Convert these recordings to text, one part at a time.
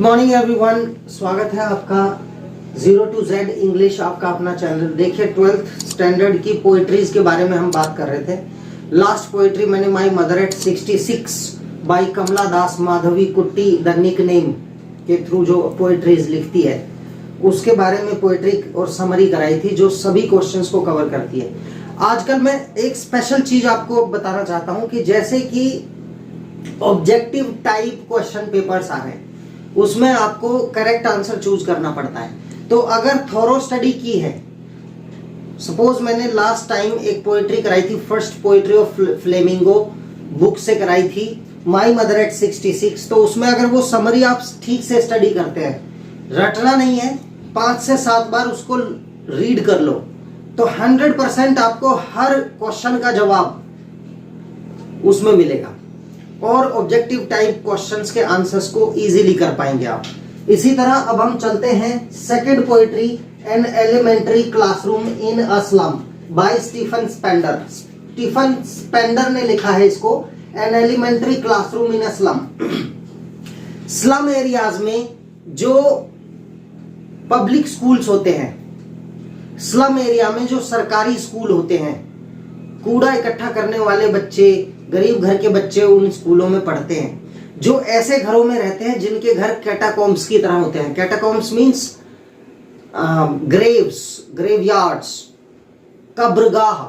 Morning everyone, स्वागत है आपका जीरो टू जेड इंग्लिश, आपका अपना चैनल। देखिए 12th स्टैंडर्ड की पोएट्रीज के बारे में हम बात कर रहे थे। लास्ट पोएट्री मैंने माई मदर एट 66 बाई कमला दास माधवी कुट्टी द निक नेम के थ्रू जो पोएट्रीज लिखती है उसके बारे में पोएट्री और समरी कराई थी जो सभी क्वेश्चंस को कवर करती है। आजकल मैं एक स्पेशल चीज आपको बताना चाहता हूं कि जैसे कि ऑब्जेक्टिव टाइप क्वेश्चन पेपर्स आ रहे हैं, उसमें आपको करेक्ट आंसर चूज करना पड़ता है। तो अगर थोरो स्टडी की है, सपोज मैंने लास्ट टाइम एक पोएट्री कराई थी, first poetry of flamingo book से कराई थी, माई मदर एट 66। तो उसमें अगर वो समरी आप ठीक से स्टडी करते हैं, रटना नहीं है, 5 से 7 बार उसको रीड कर लो, तो 100% आपको हर क्वेश्चन का जवाब उसमें मिलेगा और ऑब्जेक्टिव टाइप क्वेश्चंस के आंसर्स को इजीली कर पाएंगे आप। इसी तरह अब हम चलते हैं second poetry, an elementary classroom in a slum by Stephen Spender. Stephen Spender ने लिखा है इसको, an elementary classroom in a slum. Slum areas में जो पब्लिक स्कूल्स होते हैं, स्लम एरिया में जो सरकारी स्कूल होते हैं, कूड़ा इकट्ठा करने वाले बच्चे, गरीब घर के बच्चे उन स्कूलों में पढ़ते हैं। जो ऐसे घरों में रहते हैं जिनके घर कैटाकॉम्स की तरह होते हैं। कैटाकॉम्स मींस ग्रेव्स, ग्रेवयार्ड्स, कब्रगाह,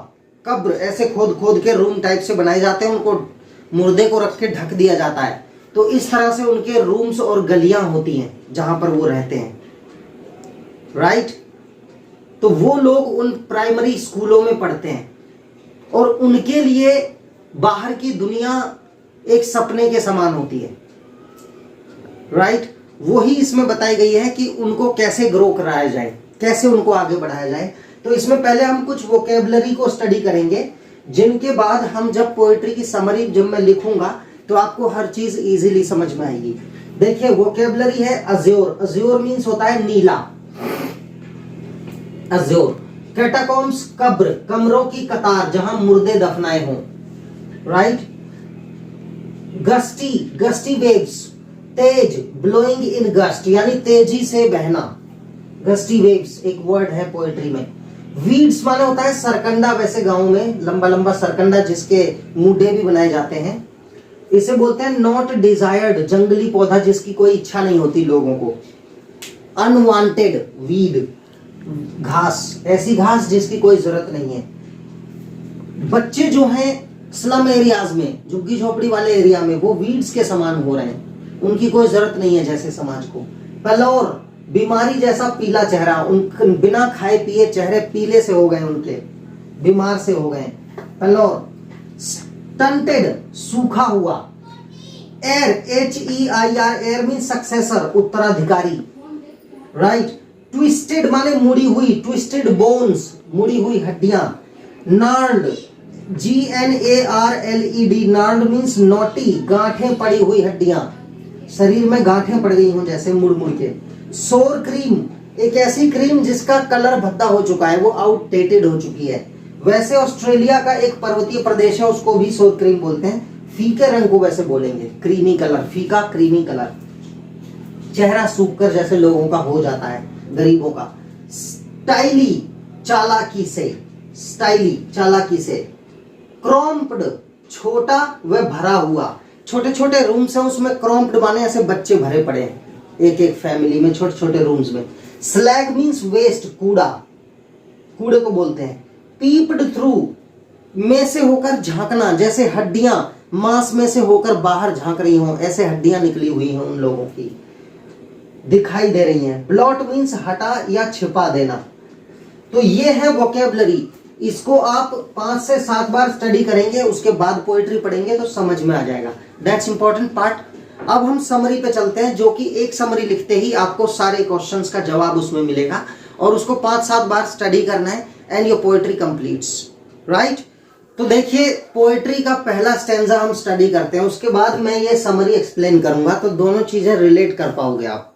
कब्र ऐसे खोद खोद के रूम टाइप से बनाए जाते हैं, उनको मुर्दे को रख के ढक दिया जाता है। तो इस तरह से उनके रूम्स और गलियां होती हैं जहां पर वो रहते हैं, राइट। तो वो लोग उन प्राइमरी स्कूलों में पढ़ते हैं और उनके लिए बाहर की दुनिया एक सपने के समान होती है, राइट। वही इसमें बताई गई है कि उनको कैसे ग्रो कराया जाए, कैसे उनको आगे बढ़ाया जाए। तो इसमें पहले हम कुछ वोकेबलरी को स्टडी करेंगे, जिनके बाद हम जब पोएट्री की समरी जब मैं लिखूंगा तो आपको हर चीज इजीली समझ में आएगी। देखिए वोकेबलरी है अज्योर। अज्योर मीन्स होता है नीला, अज्योर। कैटाकॉम्स कब्र, कमरों की कतार जहां मुर्दे दफनाए हों, right. Gusty, gusty waves, Tej, blowing in gust यानी तेजी से बहना, गस्टी वेव्स एक वर्ड है पोएट्री में। वीड्स माने होता है सरकंडा, वैसे गांव में लंबा लंबा सरकंडा जिसके मुंडे भी बनाए जाते हैं, इसे बोलते हैं नॉट डिजायर्ड, जंगली पौधा जिसकी कोई इच्छा नहीं होती लोगों को। अनवांटेड वीड, घास, ऐसी घास जिसकी कोई जरूरत नहीं है। बच्चे जो हैं स्लम एरियाज में, झुग्गी झोपड़ी वाले एरिया में, वो वीड्स के समान हो रहे हैं, उनकी कोई जरूरत नहीं है जैसे समाज को। पलोर, बीमारी जैसा पीला चेहरा, उन बिना खाए पिए चेहरे पीले से हो गए, उनके बीमार से हो गए। पलोर। स्टंटेड, सूखा हुआ। Air, HEIR, air mean successor, उत्तराधिकारी, राइट। ट्विस्टेड माने मुड़ी हुई, ट्विस्टेड बोन्स, मुड़ी हुई हड्डियां। नार्ड, GNARLED, नार्ड मीन्स नोटी, गांठें पड़ी हुई हड्डियां, शरीर में गांठें पड़ गई हों जैसे मुड़ मुड़ के। सोर क्रीम, एक ऐसी क्रीम जिसका कलर भद्दा हो चुका है, वो आउटडेटेड हो चुकी है। वैसे ऑस्ट्रेलिया का एक पर्वतीय प्रदेश है, उसको भी सोर क्रीम बोलते हैं। फीके रंग को वैसे बोलेंगे, क्रीमी कलर, फीका क्रीमी कलर। चेहरा सूखकर जैसे लोगों का हो जाता है, गरीबों का। स्टाइली, चालाकी से, स्टाइली चालाकी से। क्रॉम्प्ड, छोटा व भरा हुआ, छोटे छोटे रूम्स हैं उसमें क्रॉम्प्ड माने ऐसे बच्चे भरे पड़े हैं एक एक फैमिली में, छोटे छोटे रूम्स में। स्लैग मींस वेस्ट, कूड़ा, कूड़े को बोलते हैं। पीप्ड थ्रू, में से होकर झांकना, जैसे हड्डियां मांस में से होकर बाहर झांक रही हों, ऐसे हड्डियां निकली हुई हैं उन लोगों की, दिखाई दे रही हैं। ब्लॉट मींस हटा या छिपा देना। तो ये है वोकेबलरी, इसको आप 5 से 7 बार स्टडी करेंगे, उसके बाद पोएट्री पढ़ेंगे तो समझ में आ जाएगा। That's important part. अब हम समरी पे चलते हैं, जो कि एक समरी लिखते ही आपको सारे क्वेश्चंस का जवाब उसमें मिलेगा और उसको 5-7 बार स्टडी करना है and your poetry completes, right. तो देखिए पोएट्री का पहला स्टैंजा हम स्टडी करते हैं, उसके बाद मैं ये समरी एक्सप्लेन करूंगा, तो दोनों चीजें रिलेट कर पाओगे आप।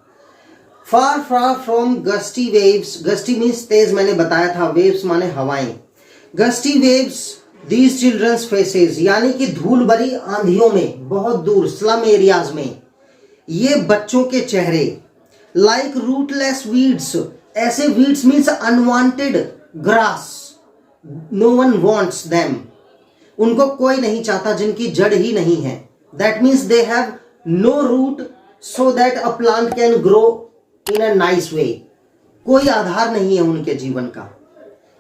Far far from gusty waves, gusty means तेज, मैंने बताया था, वेव्स माने हवाएं। Gusty waves these children's faces, यानी कि धूल भरी आंधियों में, बहुत दूर स्लम एरियाज में, ये बच्चों के चेहरे लाइक रूटलेस वीड्स, ऐसे weeds means unwanted grass, no one wants them, उनको कोई नहीं चाहता, जिनकी जड़ ही नहीं है। That means they have no root so that a plant can grow in a nice way, कोई आधार नहीं है उनके जीवन का।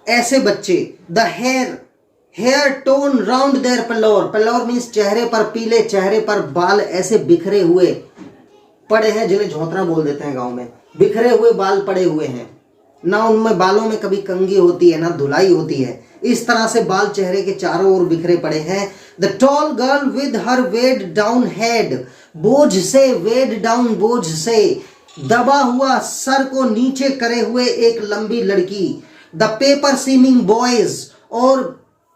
ऐसे बच्चे the hair tone round their pallor, pallor means चेहरे पर, पीले चेहरे पर बाल ऐसे बिखरे हुए पड़े हैं, जिन्हें झोंतरा बोल देते हैं गांव में, बिखरे हुए बाल पड़े हुए हैं, ना उनमें बालों में कभी कंघी होती है ना धुलाई होती है, इस तरह से बाल चेहरे के चारों ओर बिखरे पड़े हैं। The tall girl with her weighed down head, बोझ से, वेड डाउन बोझ से, दबा हुआ सर को नीचे करे हुए एक लंबी लड़की। द पेपर सीमिंग बॉयज, और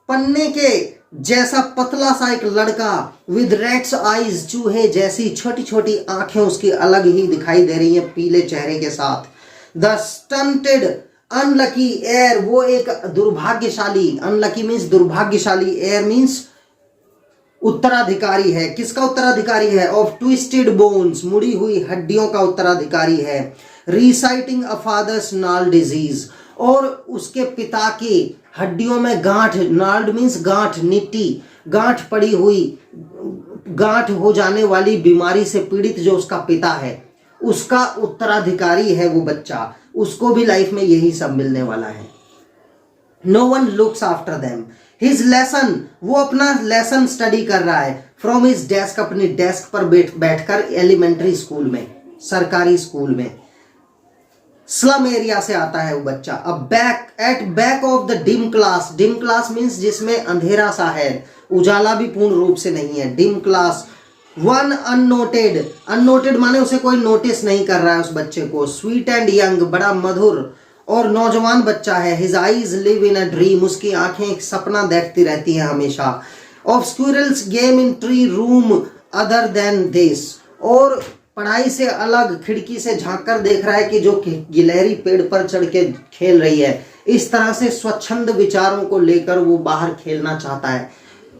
पन्ने के जैसा पतला सा एक लड़का, विद रैट्स आईज, चूहे जैसी छोटी छोटी आंखें उसकी अलग ही दिखाई दे रही हैं पीले चेहरे के साथ। द स्टंटेड अनलकी एयर, वो एक दुर्भाग्यशाली, अनलकी मीन्स दुर्भाग्यशाली, एयर मीन्स उत्तराधिकारी है। किसका उत्तराधिकारी है? ऑफ ट्विस्टेड बोन्स, मुड़ी हुई हड्डियों का उत्तराधिकारी है। रिसाइटिंग अ फादर्स नाल डिजीज, और उसके पिता की हड्डियों में गांठ, नाल्ड मीन्स गांठ, निट्टी, गांठ पड़ी हुई, गांठ हो जाने वाली बीमारी से पीड़ित जो उसका पिता है, उसका उत्तराधिकारी है वो बच्चा, उसको भी लाइफ में यही सब मिलने वाला है। No one looks after them, his lesson, वो अपना लेसन स्टडी कर रहा है फ्रॉम हिज डेस्क, अपनी डेस्क पर बैठकर एलिमेंट्री स्कूल में, सरकारी स्कूल में। स्लम एरिया से आता है वो बच्चा। अब back of the dim class, dim class means जिसमें अंधेरा सा है, उजाला भी पूर्ण रूप से नहीं है, dim class. One unnoted, unnoted माने उसे कोई नोटिस नहीं कर रहा है उस बच्चे को। स्वीट एंड यंग, बड़ा मधुर और नौजवान बच्चा है। His eyes live in a dream, उसकी आंखें एक सपना देखती रहती हैं हमेशा। Of squirrels game in tree room other than this, और पढ़ाई से अलग खिड़की से झांक कर देख रहा है कि जो गिलहरी पेड़ पर चढ़ के खेल रही है, इस तरह से स्वच्छंद विचारों को लेकर वो बाहर खेलना चाहता है।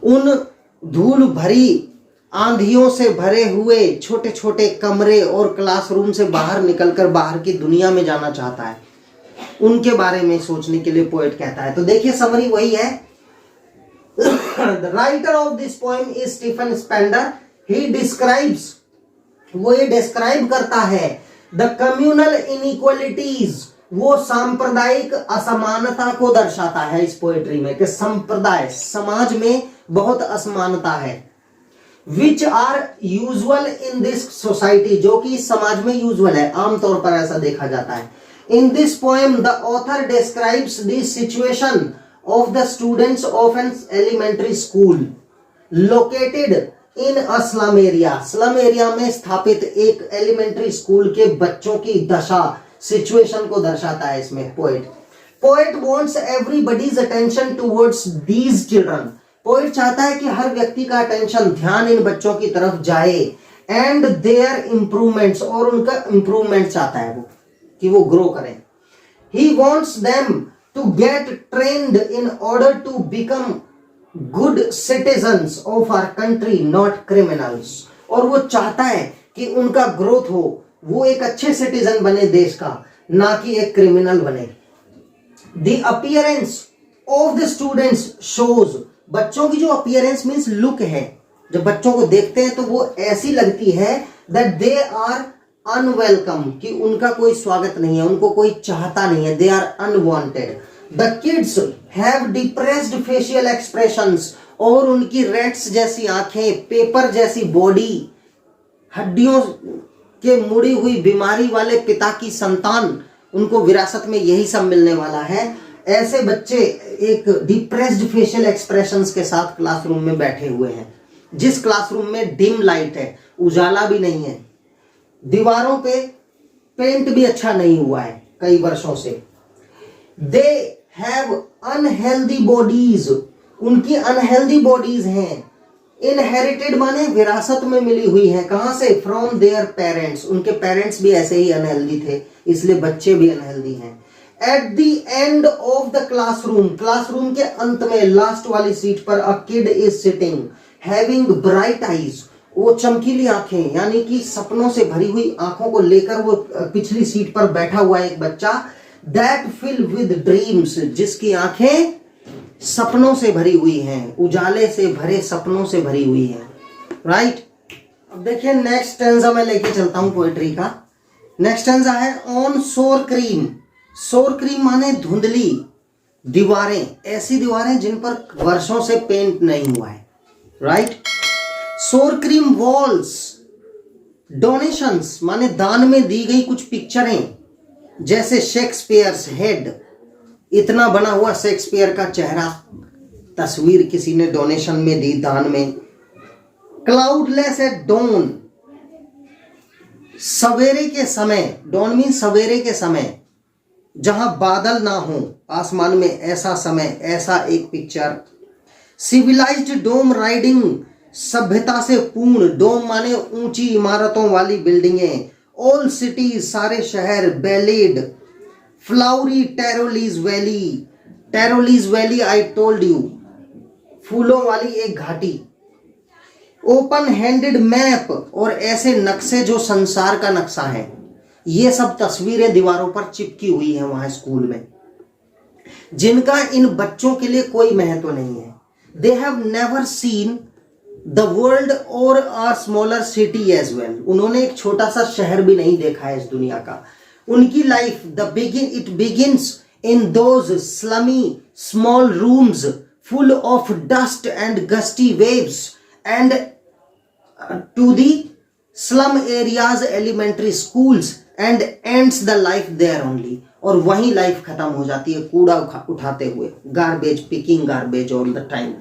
उन धूल भरी आंधियों से भरे हुए छोटे छोटे कमरे और क्लासरूम से बाहर निकलकर बाहर की दुनिया में जाना चाहता है, उनके बारे में सोचने के लिए पोएट कहता है। तो देखिए समरी वही है। The writer of this poem is Stephen Spender. He describes, वो ये डिस्क्राइब करता है द कम्युनल इनइक्वालिटीज, वो सांप्रदायिक असमानता को दर्शाता है इस पोएट्री में, कि संप्रदाय, समाज में बहुत असमानता है। Which are usual in this society, जो कि समाज में यूजुअल है, आमतौर पर ऐसा देखा जाता है। In this poem the author describes this situation of the students of an elementary school located in a slum area, slum area में स्थापित एक एलिमेंट्री स्कूल के बच्चों की दशा, सिचुएशन को दर्शाता है इसमें poet wants everybody's attention towards these children, poet चाहता है कि हर व्यक्ति का अटेंशन, ध्यान इन बच्चों की तरफ जाए, एंड देयर इंप्रूवमेंट्स, और उनका इंप्रूवमेंट चाहता है वो, कि वो ग्रो करें। He wants them to get trained in order to become good citizens of our country not criminals, और वो चाहता है कि उनका ग्रोथ हो, वो एक अच्छे सिटीजन बने देश का, ना कि एक क्रिमिनल बने। The appearance of the students shows, बच्चों की जो अपीयरेंस मीन्स लुक है, जब बच्चों को देखते हैं तो वो ऐसी लगती है दैट दे आर अनवेलकम, कि उनका कोई स्वागत नहीं है, उनको कोई चाहता नहीं है, they are unwanted. The kids have depressed facial expressions, और उनकी रेट्स जैसी आंखें, पेपर जैसी बॉडी, हड्डियों के मुड़ी हुई बीमारी वाले पिता की संतान, उनको विरासत में यही सब मिलने वाला है। ऐसे बच्चे एक डिप्रेस्ड फेशियल एक्सप्रेशंस के साथ क्लासरूम में बैठे हुए हैं, जिस क्लासरूम में डिम लाइट है, उजाला भी नहीं है, दीवारों पे पेंट भी अच्छा नहीं हुआ है कई वर्षों से। दे हैव अनहेल्दी बॉडीज, उनकी अनहेल्दी बॉडीज हैं। इनहेरिटेड माने विरासत में मिली हुई है, कहां से? फ्रॉम देयर पेरेंट्स, उनके पेरेंट्स भी ऐसे ही अनहेल्दी थे, इसलिए बच्चे भी अनहेल्दी हैं। At the end of the classroom, classroom के अंत में लास्ट वाली सीट पर a kid is sitting having bright eyes, वो चमकीली आंखें यानी कि सपनों से भरी हुई आंखों को लेकर वो पिछली सीट पर बैठा हुआ एक बच्चा, दैट फिल विद ड्रीम्स, जिसकी आंखें सपनों से भरी हुई हैं, उजाले से भरे सपनों से भरी हुई हैं, राइट। अब देखिए नेक्स्ट स्टैंजा मैं लेके चलता हूं पोएट्री का। नेक्स्ट स्टैंजा है ऑन सोर क्रीम। सोर क्रीम माने धुंधली दीवारें, ऐसी दीवारें जिन पर वर्षों से पेंट नहीं हुआ है, राइट। सोर क्रीम वॉल्स, डोनेशंस माने दान में दी गई कुछ पिक्चरें, जैसे शेक्सपियर्स हेड, इतना बना हुआ शेक्सपियर का चेहरा, तस्वीर किसी ने डोनेशन में दी, दान में। क्लाउडलेस एट डॉन, सवेरे के समय, डॉन मीन सवेरे के समय, जहां बादल ना हो आसमान में, ऐसा समय, ऐसा एक पिक्चर। सिविलाइज्ड डोम राइडिंग, सभ्यता से पूर्ण, डोम माने ऊंची इमारतों वाली बिल्डिंगें। ऑल सिटीज, सारे शहर। Belled, flowery Tyrolese valley, Tyrolese valley I told you, फूलों वाली एक घाटी। ओपन हैंडेड मैप, और ऐसे नक्शे जो संसार का नक्शा है। ये सब तस्वीरें दीवारों पर चिपकी हुई हैं वहां स्कूल में, जिनका इन बच्चों के लिए कोई महत्व नहीं है। They have never seen the world और a smaller city as well, उन्होंने एक छोटा सा शहर भी नहीं देखा है इस दुनिया का। उनकी life it begins in those slummy small rooms full of dust and gusty waves and to the slum areas elementary schools and ends the life there only, और वहीं लाइफ खत्म हो जाती है कूड़ा उठाते हुए, garbage picking garbage all the time.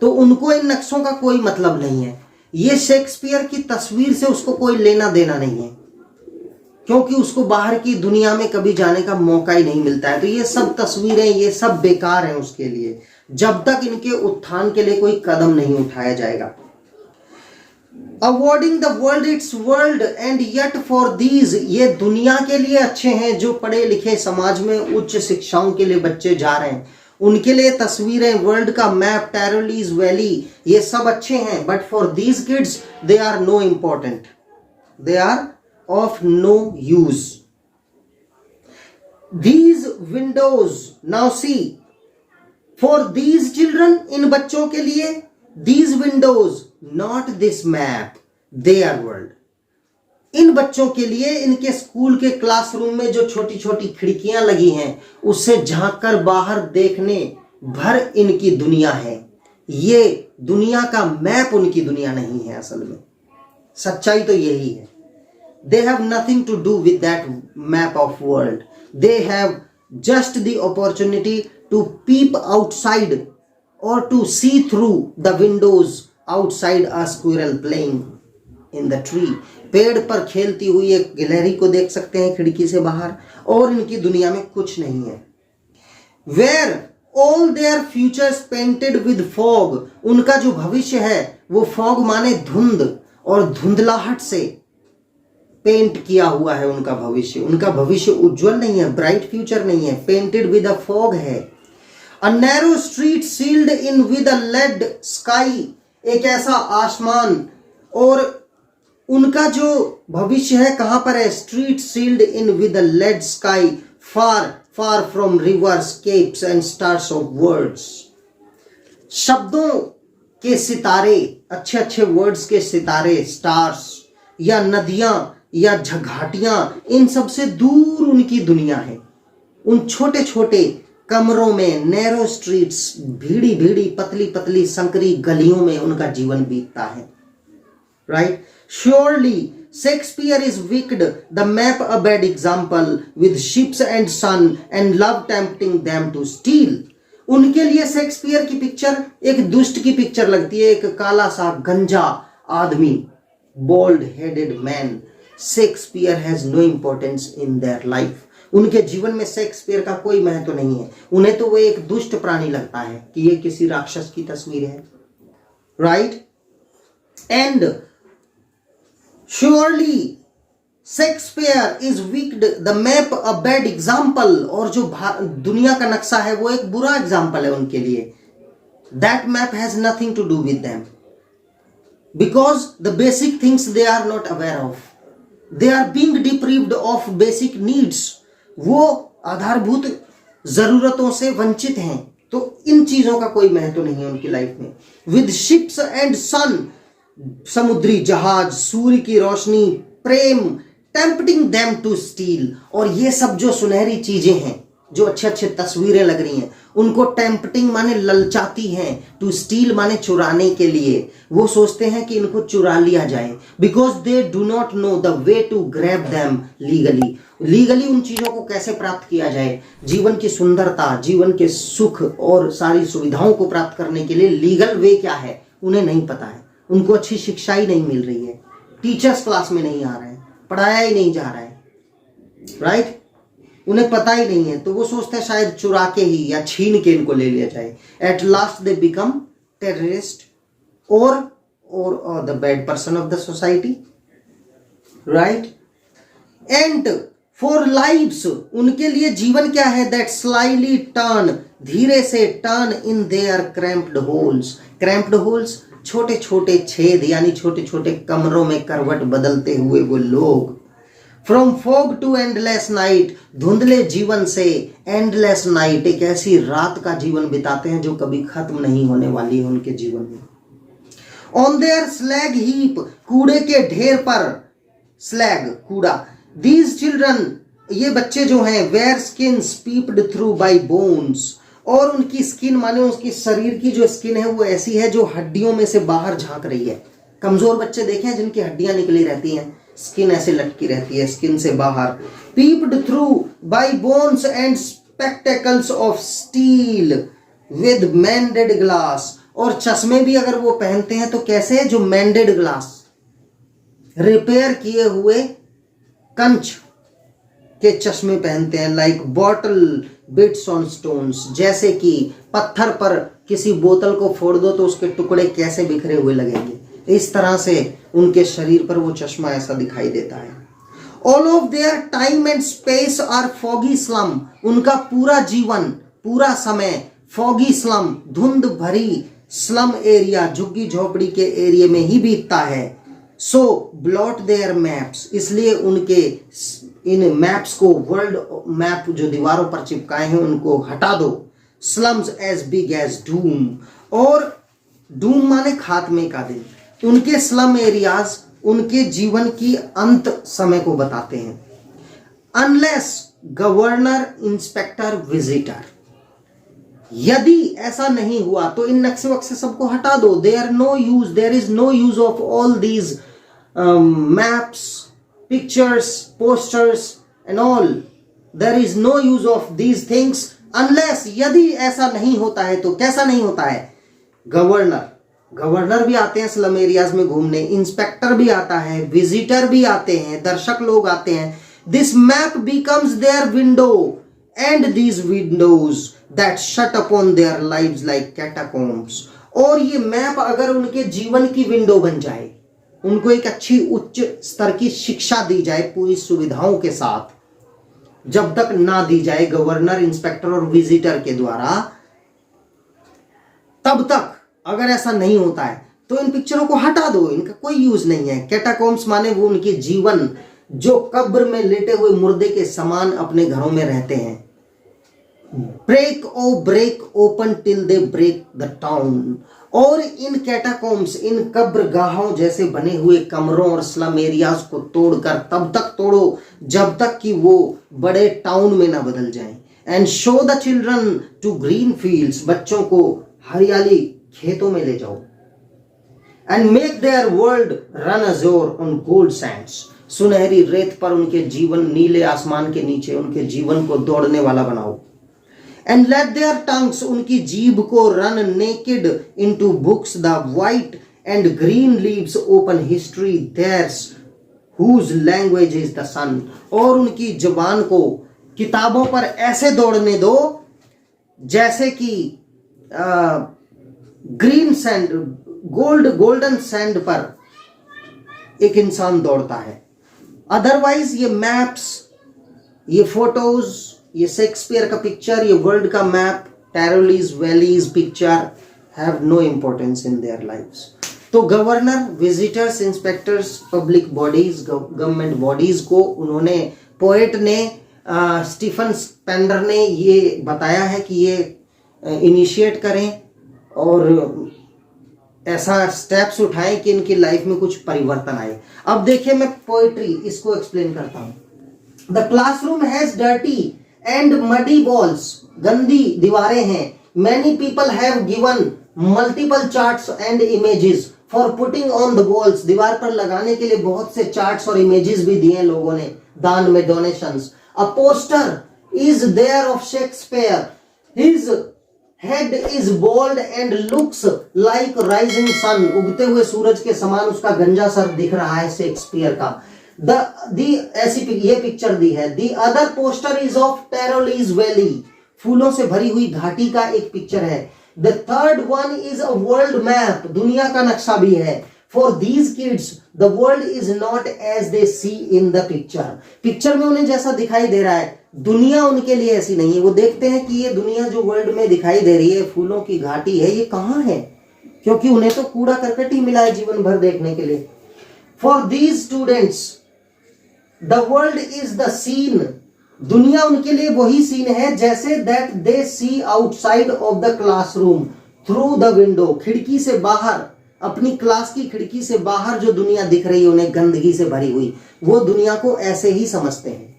तो उनको इन नक्शों का कोई मतलब नहीं है। ये शेक्सपियर की तस्वीर से उसको कोई लेना देना नहीं है, क्योंकि उसको बाहर की दुनिया में कभी जाने का मौका ही नहीं मिलता है। तो ये सब तस्वीरें, ये सब बेकार हैं उसके लिए, जब तक इनके उत्थान के लिए कोई कदम नहीं उठाया जाएगा। Awarding the world it's world and yet for these, ये दुनिया के लिए अच्छे हैं जो पढ़े लिखे समाज में उच्च शिक्षाओं के लिए बच्चे जा रहे हैं, उनके लिए तस्वीरें, वर्ल्ड का मैप, टेरोलीज वैली, ये सब अच्छे हैं। But for these kids they are no important, they are of no use. These windows now see, for these children, इन बच्चों के लिए, these windows not this map their world, इन बच्चों के लिए इनके स्कूल के क्लासरूम में जो छोटी छोटी खिड़कियां लगी हैं, उससे झांककर बाहर देखने भर इनकी दुनिया है। ये दुनिया का मैप उनकी दुनिया नहीं है असल में, सच्चाई तो यही है। They have nothing to do with that map of world, they have just the opportunity to peep outside और to see through the windows outside a squirrel playing in the tree, पेड़ पर खेलती हुई एक गिलहरी को देख सकते हैं खिड़की से बाहर, और इनकी दुनिया में कुछ नहीं है। Where all their futures painted with fog, उनका जो भविष्य है वो फॉग माने धुंध और धुंधलाहट से पेंट किया हुआ है उनका भविष्य। उनका भविष्य उज्जवल नहीं है, ब्राइट फ्यूचर नहीं है, पेंटेड विद अ फॉग है। A narrow street sealed in with a lead sky, एक ऐसा आसमान, और उनका जो भविष्य है कहां पर है, street sealed in with a lead sky, far far from rivers, capes and stars of words. शब्दों के सितारे, अच्छे अच्छे वर्ड्स के सितारे, स्टार्स या नदियां या घाटियां, इन सब से दूर उनकी दुनिया है। उन छोटे छोटे कमरों में, नैरो स्ट्रीट्स, भीड़ी भीड़ी पतली पतली संकरी गलियों में उनका जीवन बीतता है, right. Surely Shakespeare is wicked, the map a bad example, with ships and sun and love tempting them to steal. उनके लिए शेक्सपियर की पिक्चर एक दुष्ट की पिक्चर लगती है, एक काला सा गंजा आदमी, bald headed man. Shakespeare has no importance in their life, उनके जीवन में शेक्सपियर का कोई महत्व नहीं है। उन्हें तो वो एक दुष्ट प्राणी लगता है कि ये किसी राक्षस की तस्वीर है, right. And Surely Shakespeare is wicked, the map a bad example, और जो दुनिया का नक्शा है वो एक बुरा एग्जाम्पल है उनके लिए। That map has nothing to do with them. because the basic things they are not aware of. They are being deprived of basic needs. वो आधारभूत जरूरतों से वंचित हैं, तो इन चीजों का कोई महत्व नहीं है उनकी लाइफ में. With ships and sun, समुद्री जहाज, सूर्य की रोशनी, प्रेम, टेम्पटिंग देम टू स्टील. और ये सब जो सुनहरी चीजें हैं, जो अच्छे अच्छे तस्वीरें लग रही हैं, उनको टेम्पटिंग माने ललचाती हैं, टू स्टील माने चुराने के लिए. वो सोचते हैं कि इनको चुरा लिया जाए. Because they do not know the way to grab them legally. Legally उन चीजों को कैसे प्राप्त किया जाए. जीवन की सुंदरता, जीवन के सुख और सारी सुविधाओं को प्राप्त करने के लिए लीगल वे क्या है उन्हें नहीं पता है. उनको अच्छी शिक्षा ही नहीं मिल रही है, टीचर्स क्लास में नहीं आ रहे हैं, पढ़ाया ही नहीं जा रहा है, राइट. उन्हें पता ही नहीं है, तो वो सोचते हैं शायद चुरा के ही या छीन के इनको ले लिया जाए. At last they become terrorist और the bad person of the society, right. And for lives, उनके लिए जीवन क्या है. दैट स्लाइली टर्न, धीरे से turn in their cramped holes. Cramped holes छोटे छोटे छेद, यानी छोटे छोटे कमरों में करवट बदलते हुए वो लोग. From fog to endless night, धुंधले जीवन से एंडलेस नाइट, एक ऐसी रात का जीवन बिताते हैं जो कभी खत्म नहीं होने वाली है उनके जीवन में. ऑन देयर स्लैग हीप, कूड़े के ढेर पर, स्लैग कूड़ा. दीज चिल्ड्रन, ये बच्चे जो हैं, where skins peeped through by bones, और उनकी स्किन माने उसकी शरीर की जो स्किन है वो ऐसी है जो हड्डियों में से बाहर झांक रही है. कमजोर बच्चे देखे हैं जिनकी हड्डियां निकली रहती हैं, स्किन ऐसे लटकी रहती है स्किन से बाहर. Peeped through by bones and spectacles of steel with मेंडेड glass. और चश्मे भी अगर वो पहनते हैं तो कैसे, जो मेंडेड ग्लास, रिपेयर किए हुए कंच के चश्मे पहनते हैं. Like bottle beads on stones, जैसे कि पत्थर पर किसी बोतल को फोड़ दो तो उसके टुकड़े कैसे बिखरे हुए लगेंगे, इस तरह से उनके शरीर पर वो चश्मा ऐसा दिखाई देता है. All of their time and space are foggy slum, उनका पूरा जीवन, पूरा समय फॉगी स्लम, धुंध भरी स्लम एरिया, झुग्गी झोपड़ी के एरिया में ही बीतता है. सो ब्लॉट देयर मैप्स, इसलिए उनके इन मैप्स को, वर्ल्ड मैप जो दीवारों पर चिपकाए हैं उनको हटा दो. Slums as big as doom, और डूम माने खात्मे का दिन. उनके स्लम एरियाज उनके जीवन की अंत समय को बताते हैं. अनलेस गवर्नर इंस्पेक्टर विजिटर, यदि ऐसा नहीं हुआ तो इन नक्शे वक्शे सबको हटा दो. There no use, there is no use of all these maps, pictures, posters and all. There is no use of these things unless, यदि ऐसा नहीं होता है तो कैसा नहीं होता है. गवर्नर भी आते हैं स्लम एरियाज में घूमने, इंस्पेक्टर भी आता है, विजिटर भी आते हैं, दर्शक लोग आते हैं. This map becomes their window and these windows that shut upon their lives like catacombs. और ये मैप अगर उनके जीवन की विंडो बन जाए, उनको एक अच्छी उच्च स्तर की शिक्षा दी जाए पूरी सुविधाओं के साथ, जब तक ना दी जाए गवर्नर, इंस्पेक्टर और विजिटर के द्वारा, तब तक अगर ऐसा नहीं होता है तो इन पिक्चरों को हटा दो, इनका कोई यूज नहीं है. कैटाकॉम्ब्स माने वो उनके जीवन जो कब्र में लेटे हुए मुर्दे के समान अपने घरों में रहते हैं. Break open till they break the town. और इन कैटाकॉम्ब्स, इन कब्रगाहों जैसे बने हुए कमरों और स्लम एरियाज को तोड़कर तब तक तोड़ो जब तक कि वो बड़े टाउन में ना बदल जाएं. And show the children to green fields, बच्चों को हरियाली खेतों में ले जाओ. And make their world run azure on gold sands, सुनहरी रेत पर उनके जीवन, नीले आसमान के नीचे उनके जीवन को दौड़ने वाला बनाओ. एंड लेट देयर टंग्स, उनकी जीभ को run naked into books, the white and green leaves open history theirs whose language is the sun. और उनकी जुबान को किताबों पर ऐसे दौड़ने दो जैसे कि ग्रीन सैंड, गोल्डन सैंड पर एक इंसान दौड़ता है. अदरवाइज ये मैप्स, ये फोटोज, ये शेक्सपियर का पिक्चर, ये वर्ल्ड का map, Tyrolese valleys picture have no importance in their lives. तो governor, visitors, inspectors, public bodies, government bodies को उन्होंने, पोएट ने, स्टीफन स्पेंडर ने ये बताया है कि ये इनिशिएट करें और ऐसा स्टेप्स उठाएं कि इनकी लाइफ में कुछ परिवर्तन आए। अब देखिए मैं पोएट्री इसको एक्सप्लेन करता हूं। The classroom has dirty and muddy walls, गंदी दीवारें हैं। Many people have given multiple charts and images for putting on the walls, दीवार पर लगाने के लिए बहुत से चार्ट्स और इमेजेस भी दिए लोगों ने दान में, donations. A poster is there of Shakespeare, his head is bald and looks like rising sun, उगते हुए सूरज के समान उसका गंजा सर दिख रहा है शेक्सपियर का। ऐसी ये पिक्चर दी है। The other poster is of Tyrolese valley, फूलों से भरी हुई घाटी का एक पिक्चर है। The third one is a world map, दुनिया का नक्शा भी है। For these kids the world is not as they see in the picture, picture में उन्हें जैसा दिखाई दे रहा है दुनिया उनके लिए ऐसी नहीं है। वो देखते हैं कि ये दुनिया जो वर्ल्ड में दिखाई दे रही है, फूलों की घाटी है, ये कहाँ है, क्योंकि उन्हें तो कूड़ा करकट ही मिला है जीवन भर देखने के लिए। For these students the world is the scene, दुनिया उनके लिए वही सीन है जैसे that they see outside of the classroom through the window, खिड़की से बाहर, अपनी क्लास की खिड़की से बाहर जो दुनिया दिख रही है उन्हें गंदगी से भरी हुई, वो दुनिया को ऐसे ही समझते हैं।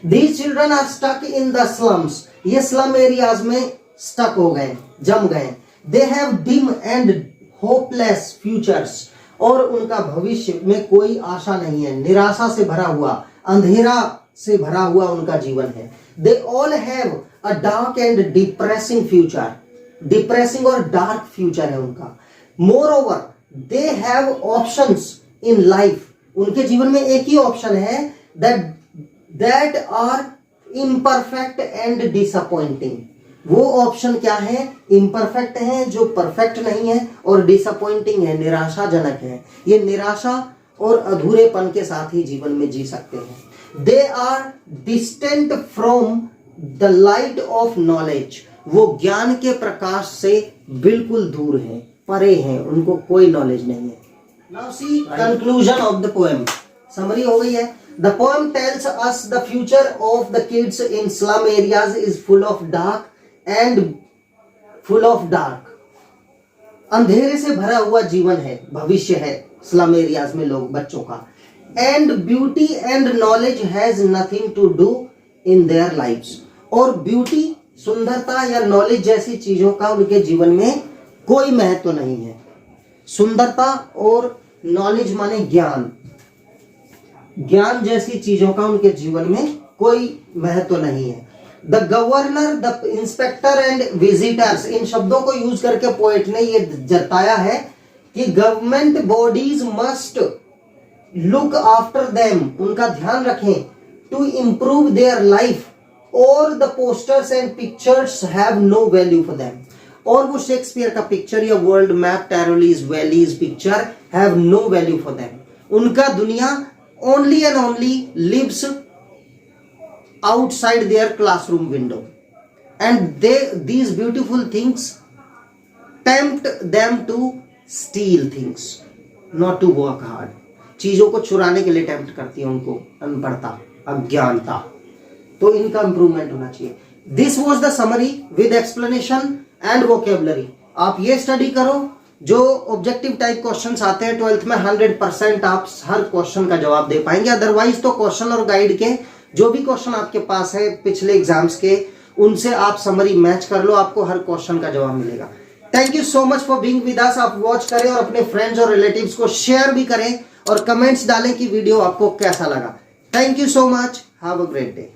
These children are stuck in the slums, ये स्लम एरियाज में स्टक हो गए, जम गए। They have dim and hopeless futures, और उनका भविष्य में कोई आशा नहीं है, निराशा से भरा हुआ, अंधेरा से भरा हुआ उनका जीवन है। They all have a dark and depressing future, depressing और डार्क फ्यूचर है उनका। Moreover, they have options in life, उनके जीवन में एक ही ऑप्शन है that are imperfect and disappointing, वो ऑप्शन क्या है, इम्परफेक्ट है, जो परफेक्ट नहीं है, और डिसअपॉइंटिंग है, निराशाजनक है। ये निराशा और अधूरेपन के साथ ही जीवन में जी सकते हैं। They are distant from the light of knowledge, वो ज्ञान के प्रकाश से बिल्कुल दूर है, परे हैं, उनको कोई नॉलेज नहीं है। Now see conclusion of the poem, summary हो गई है। The poem tells us the future of the kids in slum areas is full of dark. अंधेरे से भरा हुआ जीवन है, भविष्य है स्लम एरियाज में लोग, बच्चों का। And beauty and knowledge has nothing to do in their lives. और ब्यूटी, सुंदरता या नॉलेज जैसी चीजों का उनके जीवन में कोई महत्व नहीं है। सुंदरता और नॉलेज माने ज्ञान, ज्ञान जैसी चीजों का उनके जीवन में कोई महत्व नहीं है। The governor, the inspector and visitors, इन शब्दों को यूज करके पोएट ने ये जताया है कि government bodies must look after them, उनका ध्यान रखें, टू इंप्रूव देयर लाइफ, और the posters and pictures have no value for them, और वो शेक्सपियर का पिक्चर या world map, Tyrolese valleys picture have no value for them, उनका दुनिया only and only lives outside their classroom window, and these beautiful things tempt them to steal things, not to work hard, चीजों को चुराने के लिए tempt करती है उनको अनपढ़ता, अज्ञानता, तो इनका इंप्रूवमेंट होना चाहिए। This was the summary with explanation and vocabulary. आप ये स्टडी करो, जो ऑब्जेक्टिव टाइप क्वेश्चंस आते हैं 12th में 100% आप हर क्वेश्चन का जवाब दे पाएंगे। अदरवाइज तो क्वेश्चन और गाइड के जो भी क्वेश्चन आपके पास है पिछले एग्जाम्स के, उनसे आप समरी मैच कर लो, आपको हर क्वेश्चन का जवाब मिलेगा। Thank you so much for being with us. आप वॉच करें और अपने फ्रेंड्स और रिलेटिव्स को शेयर भी करें और कमेंट्स डालें कि वीडियो आपको कैसा लगा। Thank you so much, have a great day.